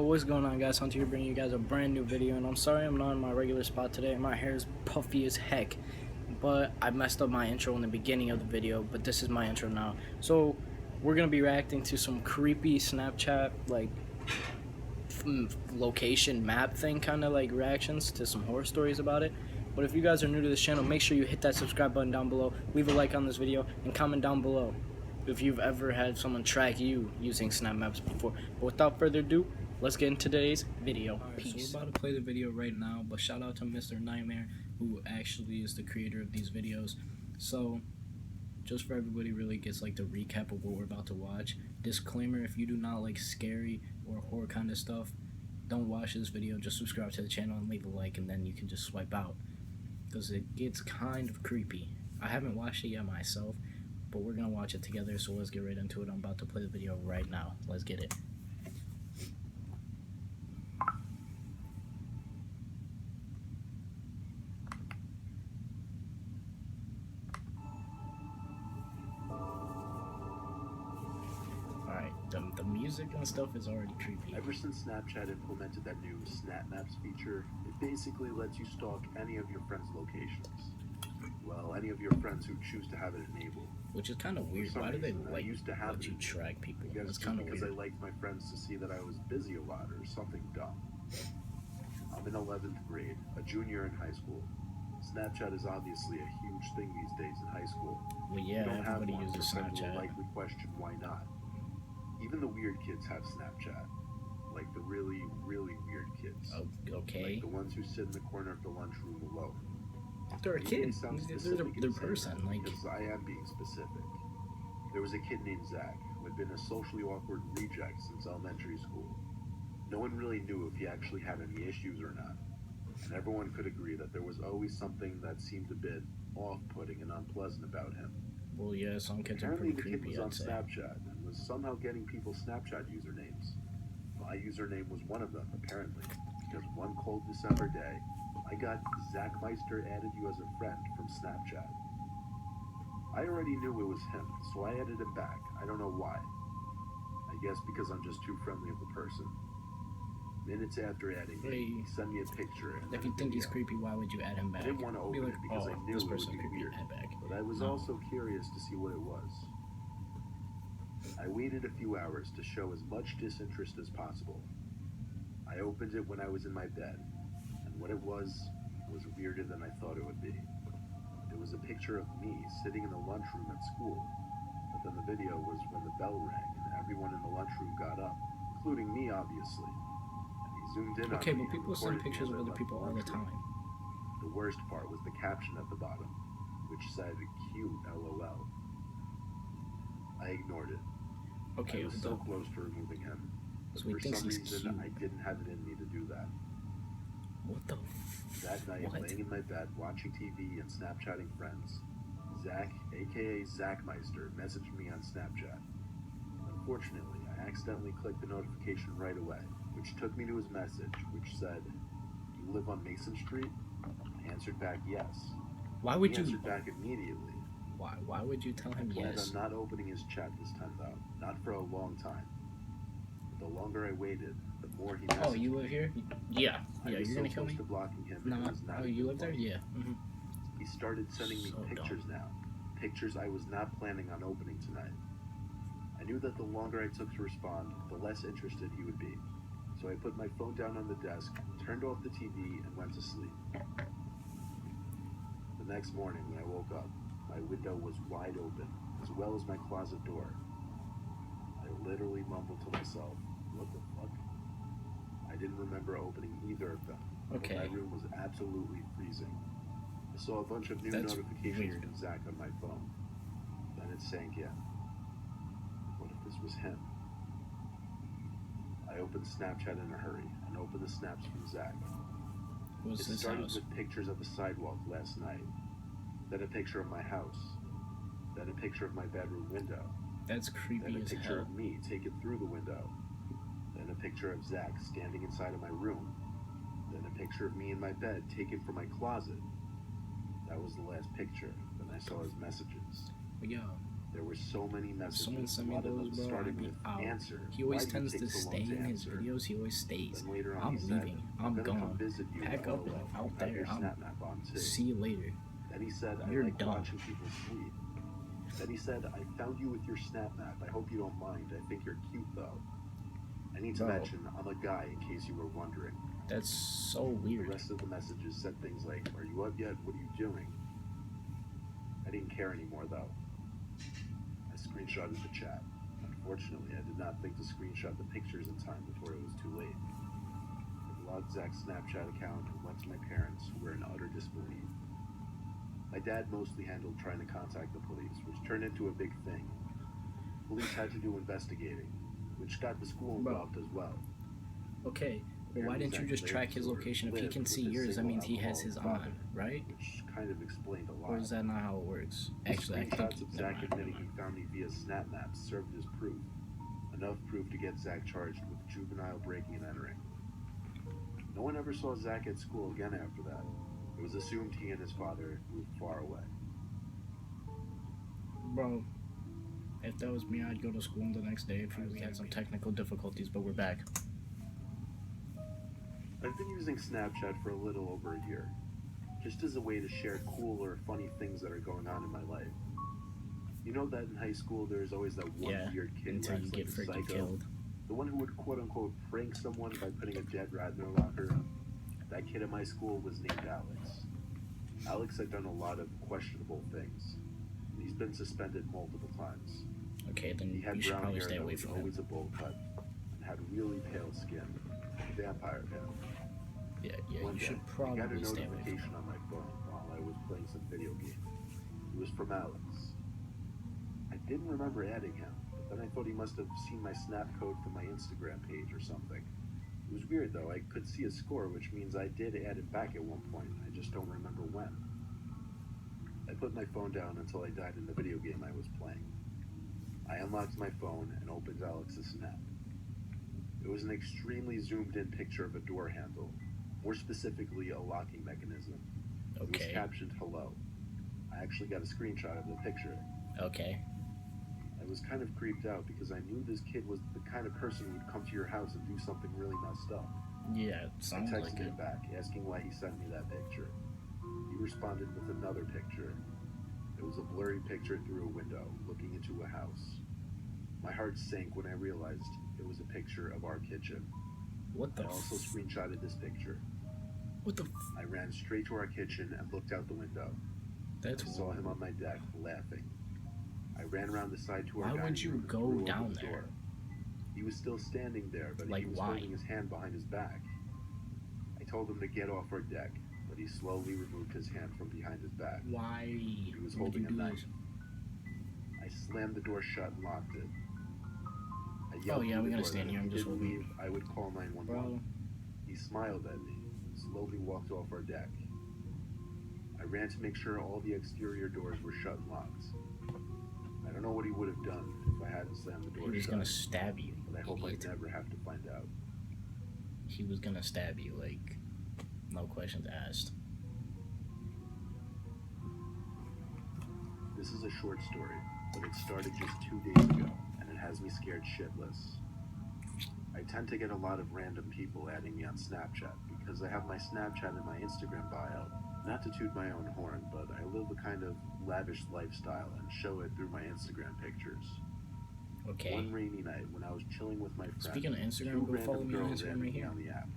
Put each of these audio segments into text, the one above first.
what's going on, guys? Hunter here, bringing you guys a brand new video, and I'm sorry I'm not in my regular spot today. My hair is puffy as heck, but I messed up my intro in the beginning of the video, but this is my intro now. So we're gonna be reacting to some creepy Snapchat like location map thing, kind of like reactions to some horror stories about it. But if you guys are new to this channel, make sure you hit that subscribe button down below, leave a like on this video, and comment down below if you've ever had someone track you using Snap Maps before. But without further ado, let's get into today's video. Alright, Peace. So we're about to play the video right now, but shout out to Mr. Nightmare, who actually is the creator of these videos. So just for everybody really gets like the recap of what we're about to watch. Disclaimer, if you do not like scary or horror kind of stuff, don't watch this video. Just subscribe to the channel and leave a like, and then you can just swipe out, because it gets kind of creepy. I haven't watched it yet myself, but we're gonna watch it together, so let's get right into it. I'm about to play the video right now. Let's get it. Alright, the music and stuff is already creepy. Ever since Snapchat implemented that new Snap Maps feature, it basically lets you stalk any of your friends' locations. Well, any of your friends who choose to have it enabled. Which is kind of weird. Why do they let you track people? I guess That's kind of because weird. I liked my friends to see that I was busy a lot or something dumb. I'm in 11th grade, a junior in high school. Snapchat is obviously a huge thing these days in high school. Well, yeah, you don't have everybody one, uses your friends will Snapchat. likely question why not. Even the weird kids have Snapchat. Like the really, really weird kids. Oh, okay. Like the ones who sit in the corner of the lunchroom alone. They're a kid. They're They're person. Like, because I am being specific. There was a kid named Zach who had been a socially awkward reject since elementary school. No one really knew if he actually had any issues or not, and everyone could agree that there was always something that seemed a bit off-putting and unpleasant about him. well, yeah, some kids are Apparently, pretty the kid creepy, was on I'd say. Snapchat and was somehow getting people's Snapchat usernames. My username was one of them, apparently, because one cold December day, I got Zach Meister added you as a friend from Snapchat. I already knew it was him, so I added him back. I don't know why. I guess because I'm just too friendly of a person. Minutes after adding him, he sent me a picture. And If you think he's creepy, why would you add him back? I didn't want to Be open like, it because oh, I knew this it would person's be creepy, weird. add back. But I was also curious to see what it was. I waited a few hours to show as much disinterest as possible. I opened it when I was in my bed, and what it was weirder than I thought it would be. It was a picture of me sitting in the lunchroom at school, but then the video was when the bell rang and everyone in the lunchroom got up, including me, obviously. And he zoomed in Okay, on me but people and send recorded me pictures as of I other left people all the lunchroom. time. The worst part was the caption at the bottom, which said cute LOL. I ignored it. Okay, I was so close to removing him, but so he for thinks some he's reason cute. I didn't have it in me to do that. What the That night, what? laying in my bed watching TV and Snapchatting friends, Zach, aka Zach Meister, messaged me on Snapchat. Unfortunately, I accidentally clicked the notification right away, which took me to his message, which said, "You live on Mason Street?" I answered back yes. Why would He you? answered back immediately. Why would you tell him I planned yes? on not opening his chat this time though, not for a long time. The longer I waited, the more he messaged Oh, you live here? Yeah. I Yeah, was you're so gonna kill close me? to blocking him. No. It was not Oh, you even live there? funny. Yeah. He started sending me So pictures now. Pictures I was not planning on opening tonight. I knew that the longer I took to respond, the less interested he would be. So I put my phone down on the desk, turned off the TV, and went to sleep. The next morning when I woke up, my window was wide open, as well as my closet door. I literally mumbled to myself, what the fuck? I didn't remember opening either of them. Okay. But my room was absolutely freezing. I saw a bunch of new That's notifications weird. from Zach on my phone. Then it sank in. What if this was him? I opened Snapchat in a hurry and opened the snaps from Zach. What's It this started house? with pictures of the sidewalk last night, then a picture of my house, then a picture of my bedroom window, That's then creepy a as picture hell. of me taken through the window, then a picture of Zach standing inside of my room, then a picture of me in my bed taken from my closet. That was the last picture. Then I saw his messages. But yo, There were so many messages. Someone sent a me lot of them those, bro. starting I'd be with out. answer. He always Why do you tends take to so long stay in his answer?" videos. He always stays. Then later on I'm he said, leaving. "I'm I'm gonna come gone. visit you Pack in up and LA. out Have your there. I'm snap map on too." see you later. Then he said, "I You're like dumb. watching people sleep." Then he said, "I found you with your snap map. I hope you don't mind. I think you're cute though." I need to Bro. mention, I'm a guy in case you were wondering. That's so The weird. rest of the messages said things like, "Are you up yet? What are you doing?" I didn't care anymore though. I screenshotted the chat. Unfortunately, I did not think to screenshot the pictures in time before it was too late. I blocked Zach's Snapchat account and went to my parents, who were in utter disbelief. My dad mostly handled trying to contact the police, which turned into a big thing. Police had to do investigating, which got the school Bro. involved as well. Okay, well, why didn't you just track his location? If he can see yours, that means he has his on, right? Which kind of explained a lot. Or is that not how it works? Actually, I Screenshots think. of Never Zach mind. admitting he found me via Snap Maps served as proof. Enough proof to get Zach charged with juvenile breaking and entering. No one ever saw Zach at school again after that. It was assumed he and his father moved far away. Bro, if that was me, I'd go to school the next day. We had some technical difficulties, but we're back. I've been using Snapchat for a little over a year, just as a way to share cool or funny things that are going on in my life. You know that in high school there's always that one Yeah, weird kid who until acts you like get a freaking psycho. killed. The one who would quote-unquote prank someone by putting a dead rat in their locker. That kid at my school was named Alex. Alex had done a lot of questionable things. He's been suspended multiple times. Okay, then He had you should brown probably hair stay that away was from him. always a bowl cut, and had really pale skin. Vampire pale. Yeah, One you day, should I got a probably stay away from him. notification on my phone while I was playing some video game. It was from Alex. I didn't remember adding him, but then I thought he must have seen my snap code from my Instagram page or something. It was weird though, I could see a score, which means I did add him back at one point, I just don't remember when. I put my phone down until I died in the video game I was playing. I unlocked my phone and opened Alex's snap. It was an extremely zoomed in picture of a door handle, more specifically a locking mechanism. It was Okay, captioned "Hello." I actually got a screenshot of the picture. okay. I was kind of creeped out because I knew this kid was the kind of person who would come to your house and do something really messed up. Yeah, it I sounds texted like him it. back, asking why he sent me that picture. He responded with another picture. It was a blurry picture through a window, looking into a house. My heart sank when I realized it was a picture of our kitchen. What I the also screenshotted this picture. What the I ran straight to our kitchen and looked out the window. That's I saw him on my deck, laughing. I ran around the side to our Why dining would you room and go threw open down the there? door. He was still standing there, but Like, he was why? holding his hand behind his back. I told him to get off our deck, but he slowly removed his hand from behind his back. Why He was would holding you a do knife. this? I slammed the door shut and locked it. I Oh, yelled yeah, through we're the gonna door stand that here, if I'm he just didn't holding- leave, I would call 911. Bro, He smiled at me and slowly walked off our deck. I ran to make sure all the exterior doors were shut and locked. I don't know what he would have done if I hadn't slammed the he door was shut, gonna stab you. but I hope I idiot. never have to find out. He was gonna stab you, like, no questions asked. This is a short story, but it started just 2 days ago, and it has me scared shitless. I tend to get a lot of random people adding me on Snapchat because I have my Snapchat and my Instagram bio. Not to toot my own horn, but I live a kind of lavish lifestyle and show it through my Instagram pictures. Okay. One rainy night when I was chilling with my friend, Speaking of two Instagram, go follow random me on girls Instagram added right me here. on the app.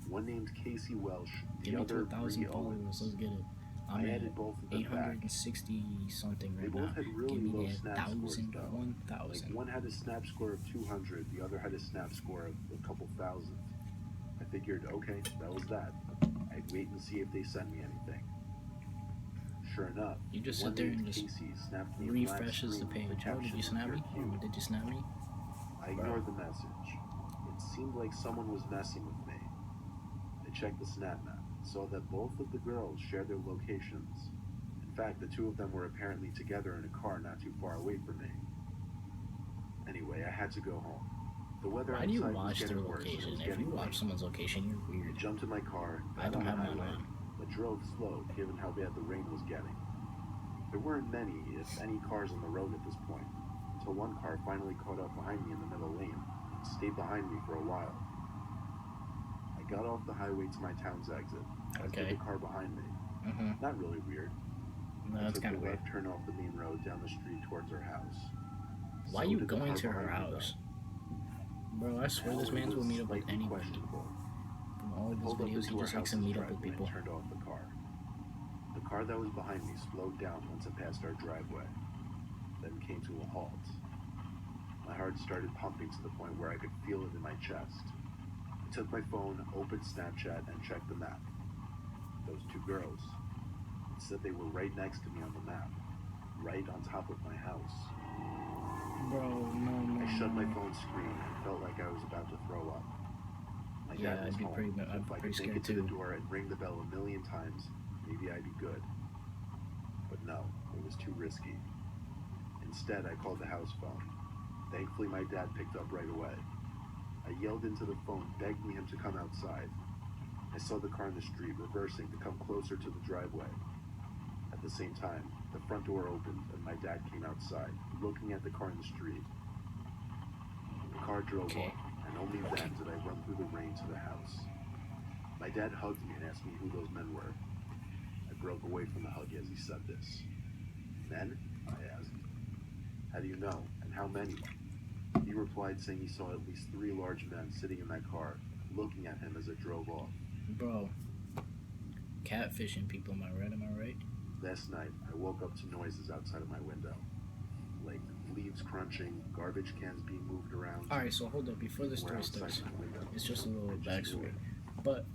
One named Casey Welsh, the Get me to other 1,000 Bree followers. Owens. Let's get it. I I'm at added both of them back. 860 something They right both now. had really Give low me that snap scores 1,000, though. 1,000. Like one had a snap score of 200, the other had a snap score of a couple thousand. I figured, okay, that was that. I'd wait and see if they sent me anything. Sure enough, You just one sit there named and just Casey snapped me a black refreshes the screen with page. Oh, did caption, you snap "You're me? cute." Oh, did you snap me? I ignored the message. It seemed like someone was messing with me. I checked the snap map and saw that both of the girls shared their locations. In fact, the two of them were apparently together in a car not too far away from me. Anyway, I had to go home. The weather Why do you outside was watch their getting worse and it location? was If you getting watch late. someone's location, you're I weird. jumped in my car, I got don't on the have mine highway, on. but drove slow given how bad the rain was getting. There weren't many, if any, cars on the road at this point, until one car finally caught up behind me in the middle lane and stayed behind me for a while. I got off the highway to my town's exit, as did the car behind me. Not really weird. No, I that's took kind the of weird. left turn off the main road down the street towards our house. Why So you did the going car to her behind me, though. house? Bro, I swear this Now, it man's will was meet up with slightly anybody. questionable. From all of his Pulled up videos, he into our just likes to house's meet up with driveway people. and turned off the car. The car that was behind me slowed down once it passed our driveway, then came to a halt. My heart started pumping to the point where I could feel it in my chest. I took my phone, opened Snapchat, and checked the map. Those two girls. It said they were right next to me on the map, right on top of my house. Bro, no. I shut my phone screen and felt like I was about to throw up. My Yeah, dad was I'd be home, pretty- so I'd if be I could pretty make scared it to the too. door and ring the bell a million times, maybe I'd be good. But no, it was too risky. Instead, I called the house phone. Thankfully, my dad picked up right away. I yelled into the phone, begging him to come outside. I saw the car in the street reversing to come closer to the driveway. At the same time, the front door opened and my dad came outside, looking at the car in the street. The car drove off, and only then did I run through the rain to the house. My dad hugged me and asked me who those men were. I broke away from the hug as he said this. Men? I asked. How do you know? And how many? He replied saying he saw at least 3 large men sitting in that car, looking at him as it drove off. Bro, catfishing people, am I right? Last night, I woke up to noises outside of my window. Like leaves crunching, garbage cans being moved around. Alright, so hold up, before the We're story outside starts, my window. it's just a little I just knew backstory. it. But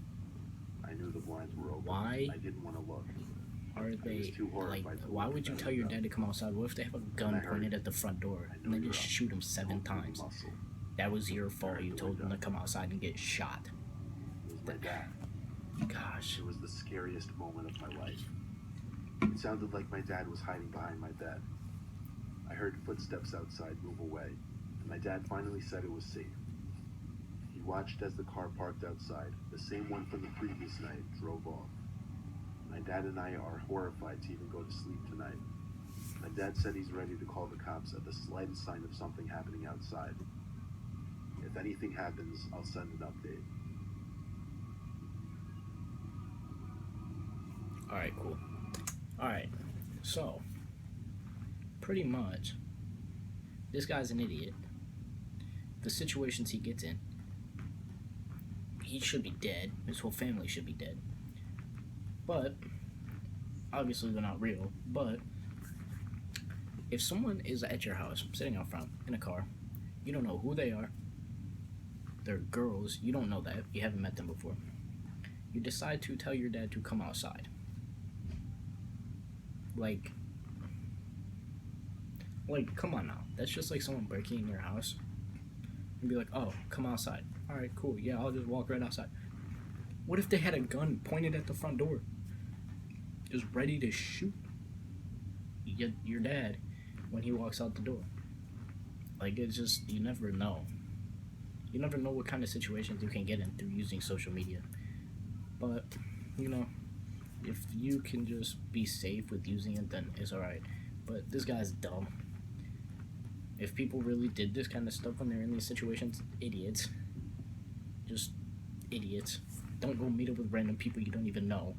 I knew the blinds were open. Why I didn't want to look. are they, too horrified like, to why look would you at tell your that dad to come outside? What if they have a I gun heard pointed it. at the front door I and knew they you just were up. shoot him 7 Don't move a times? muscle. That was your fault. heard You the told them to window. come outside and get shot. It was my dad. Gosh. It was the scariest moment of my life. It sounded like my dad was hiding behind my bed. I heard footsteps outside move away, and my dad finally said it was safe. He watched as the car parked outside, the same one from the previous night, drove off. My dad and I are horrified to even go to sleep tonight. My dad said he's ready to call the cops at the slightest sign of something happening outside. If anything happens, I'll send an update. Alright, cool. Alright, so, pretty much, this guy's an idiot. The situations he gets in, he should be dead. His whole family should be dead. But, obviously they're not real, but, if someone is at your house, sitting out front, in a car, you don't know who they are, they're girls, you don't know that, you haven't met them before, you decide to tell your dad to come outside. Like, come on now. That's just like someone breaking in your house and be like, oh, come outside. Alright, cool. Yeah, I'll just walk right outside. What if they had a gun pointed at the front door? Just ready to shoot your dad when he walks out the door. Like, it's just, you never know. You never know what kind of situations you can get in through using social media. But, you know, if you can just be safe with using it, then it's alright. But this guy's dumb. If people really did this kind of stuff when they're in these situations, idiots. Just idiots. Don't go meet up with random people you don't even know.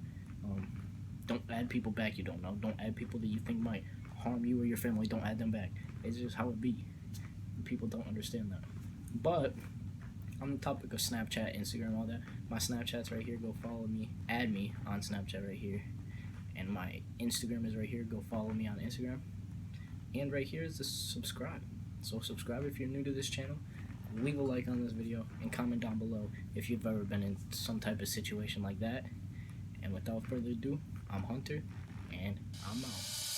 Don't add people back you don't know. Don't add people that you think might harm you or your family. Don't add them back. It's just how it be. People don't understand that. But on the topic of Snapchat, Instagram, all that, my Snapchat's right here. Go follow me. Add me on Snapchat right here. And my Instagram is right here. Go follow me on Instagram. And right here is the subscribe. So subscribe if you're new to this channel. Leave a like on this video and comment down below if you've ever been in some type of situation like that. And without further ado, I'm Hunter, and I'm out.